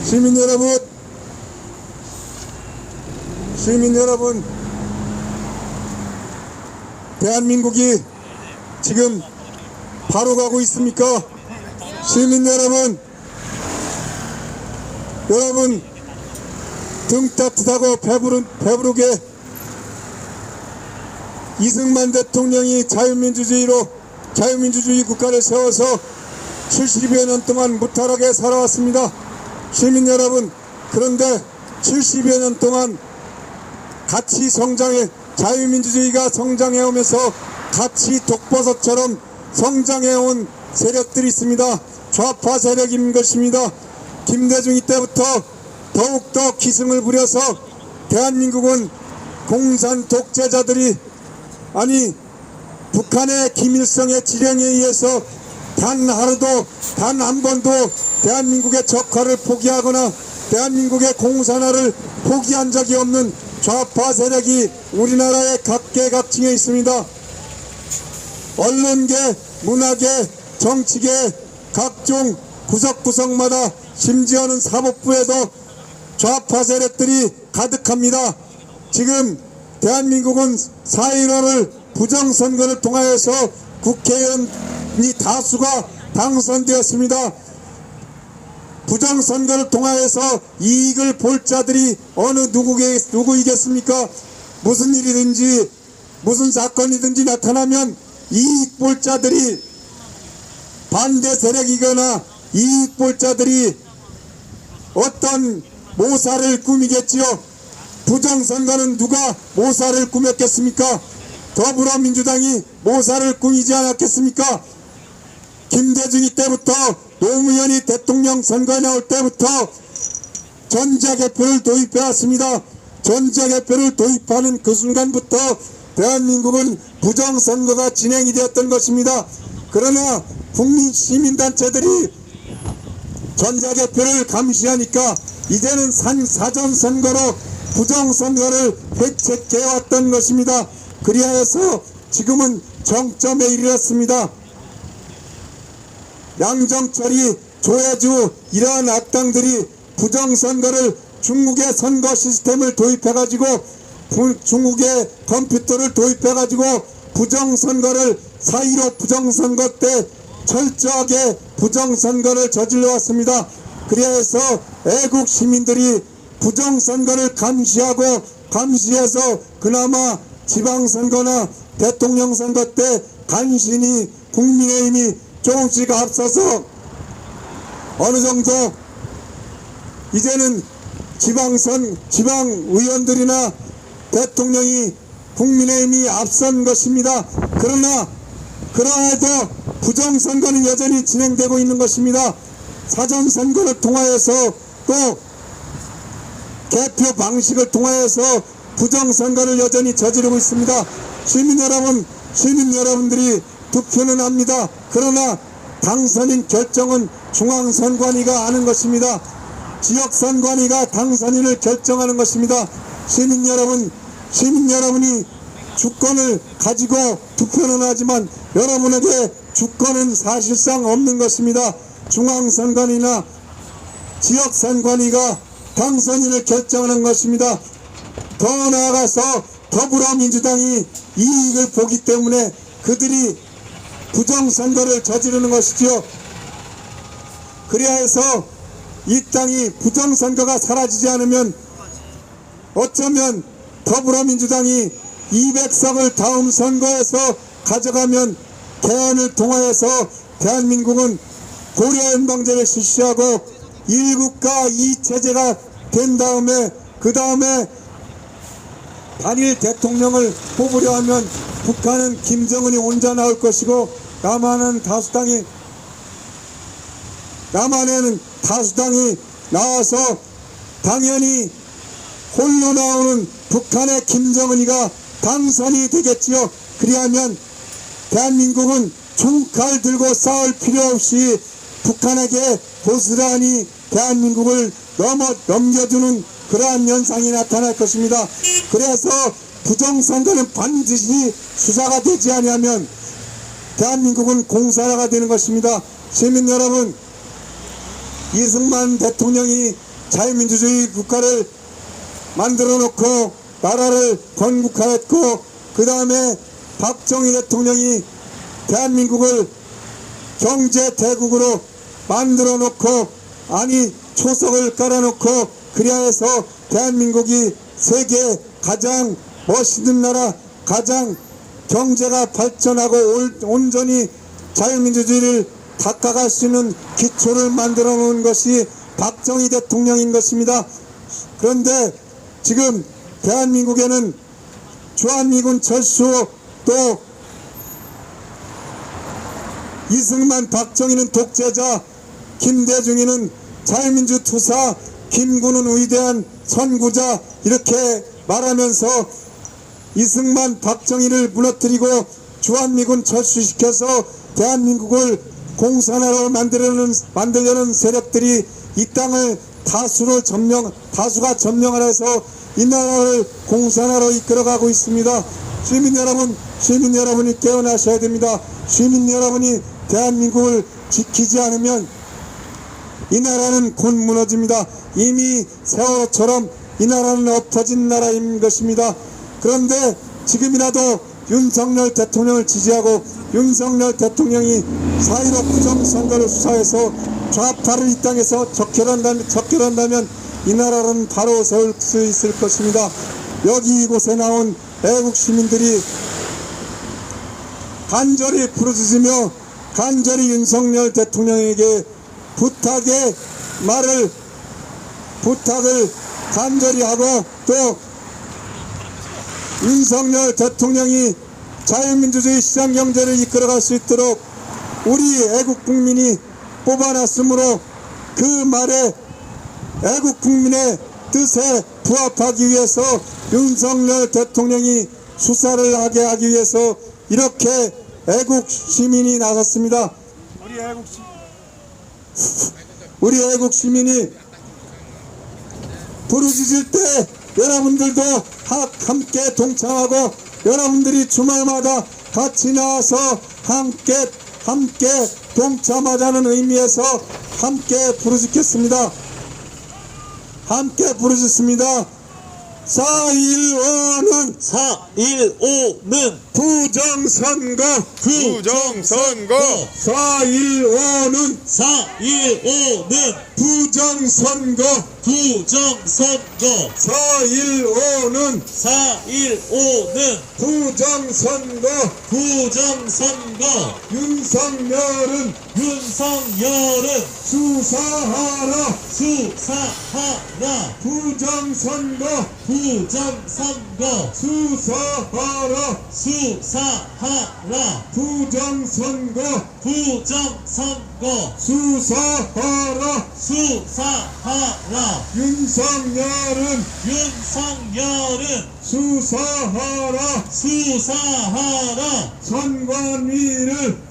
시민 여러분, 대한민국이 지금 바로 가고 있습니까? 시민 여러분 등 따뜻하고 배부르게 이승만 대통령이 자유민주주의 국가를 세워서 70여 년 동안 무탈하게 살아왔습니다. 시민 여러분, 그런데 70여 년 동안 같이 자유민주주의가 성장해오면서 같이 독버섯처럼 성장해온 세력들이 있습니다. 좌파 세력인 것입니다. 김대중 이때부터 더욱더 기승을 부려서 대한민국은 공산 독재자들이 북한의 김일성의 지령에 의해서 단 한 번도 대한민국의 적화를 포기하거나 대한민국의 공산화를 포기한 적이 없는 좌파 세력이 우리나라의 각계각층에 있습니다. 언론계, 문화계, 정치계 각종 구석구석마다 심지어는 사법부에도 좌파 세력들이 가득합니다. 지금 대한민국은 4.15를 부정선거를 통하여서 국회의원이 다수가 당선되었습니다. 부정선거를 통하여서 이익을 볼 자들이 어느 누구이겠습니까? 무슨 일이든지 무슨 사건이든지 나타나면 이익 볼 자들이 반대 세력이거나 이익 볼 자들이 어떤 모사를 꾸미겠지요. 부정선거는 누가 모사를 꾸몄겠습니까? 더불어민주당이 모사를 꾸미지 않았겠습니까? 김대중이 때부터 노무현이 대통령 선거에 나올 때부터 전자개표를 도입해왔습니다. 전자개표를 도입하는 그 순간부터 대한민국은 부정선거가 진행이 되었던 것입니다. 그러나 국민 시민단체들이 전자개표를 감시하니까 이제는 사전선거로 부정선거를 회책해왔던 것입니다. 그리하여서 지금은 정점에 이르렀습니다. 양정철이, 조혜주 이러한 악당들이 부정선거를 중국의 선거 시스템을 도입해가지고 중국의 컴퓨터를 도입해가지고 부정선거를 4.15 부정선거 때 철저하게 부정선거를 저질러 왔습니다. 그래서 애국 시민들이 부정선거를 감시해서 그나마 지방선거나 대통령 선거 때 간신히 국민의힘이 조금씩 앞서서 어느 정도 이제는 지방 의원들이나 대통령이 국민의힘이 앞선 것입니다. 그러나 그러해도 부정선거는 여전히 진행되고 있는 것입니다. 사전선거를 통하여서 또 개표 방식을 통하여서 부정선거를 여전히 저지르고 있습니다. 시민 여러분들이 투표는 합니다. 그러나 당선인 결정은 중앙선관위가 하는 것입니다. 지역선관위가 당선인을 결정하는 것입니다. 시민 여러분이 주권을 가지고 투표는 하지만 여러분에게 주권은 사실상 없는 것입니다. 중앙선관위나 지역선관위가 당선인을 결정하는 것입니다. 더 나아가서 더불어민주당이 이익을 보기 때문에 그들이 부정선거를 저지르는 것이지요. 그리하여서 이 땅이 부정선거가 사라지지 않으면 어쩌면 더불어민주당이 200석을 다음 선거에서 가져가면 개헌을 통하여서 대한민국은 고려연방제를 실시하고 1국가 2체제가 된 다음에 그 다음에 단일 대통령을 뽑으려 하면 북한은 김정은이 혼자 나올 것이고 남한에는 다수당이 나와서 당연히 홀로 나오는 북한의 김정은이가 당선이 되겠지요. 그리하면 대한민국은 총칼 들고 싸울 필요 없이 북한에게 고스란히 대한민국을 넘겨주는 그러한 현상이 나타날 것입니다. 그래서 부정선거는 반드시 수사가 되지 않으면 대한민국은 공산화가 되는 것입니다. 시민 여러분, 이승만 대통령이 자유민주주의 국가를 만들어 놓고 나라를 건국하였고, 그 다음에 박정희 대통령이 대한민국을 경제 대국으로 만들어 놓고, 아니 초석을 깔아 놓고, 그리하여서 대한민국이 세계 가장 멋있는 나라, 가장 경제가 발전하고 온전히 자유민주주의를 닦아갈 수 있는 기초를 만들어 놓은 것이 박정희 대통령인 것입니다. 그런데 지금 대한민국에는 주한미군 철수, 또 이승만, 박정희는 독재자, 김대중이는 자유민주 투사, 김구는 위대한 선구자, 이렇게 말하면서 이승만, 박정희를 무너뜨리고 주한미군 철수시켜서 대한민국을 공산화로 만들려는 세력들이 이 땅을 다수가 점령을 해서 이 나라를 공산화로 이끌어가고 있습니다. 시민 여러분이 깨어나셔야 됩니다. 시민 여러분이 대한민국을 지키지 않으면 이 나라는 곧 무너집니다. 이미 세월호처럼 이 나라는 엎어진 나라인 것입니다. 그런데 지금이라도 윤석열 대통령을 지지하고 윤석열 대통령이 4.15 부정선거를 수사해서 좌파를 이 땅에서 적결한다면 이 나라는 바로 세울 수 있을 것입니다. 여기 이곳에 나온 애국 시민들이 간절히 부르짖으며 간절히 윤석열 대통령에게 부탁을 간절히 하고, 또 윤석열 대통령이 자유민주주의 시장경제를 이끌어갈 수 있도록 우리 애국 국민이 뽑아놨으므로 그 말에 애국 국민의 뜻에 부합하기 위해서 윤석열 대통령이 수사를 하기 위해서 이렇게 애국 시민이 나섰습니다. 우리 애국 시민이 부르짖을 때 여러분들도 함께 동참하고, 여러분들이 주말마다 같이 나와서 함께 동참하자는 의미에서 함께 부르짖겠습니다. 함께 부르짖습니다. 4.15는 부정선거. 4.15는 부정선거. 4.15는 부정선거. 윤석열은 수사하라. 부정선거 수사하라. 부정선거 수사하라. 윤석열은 수사하라. 선관위를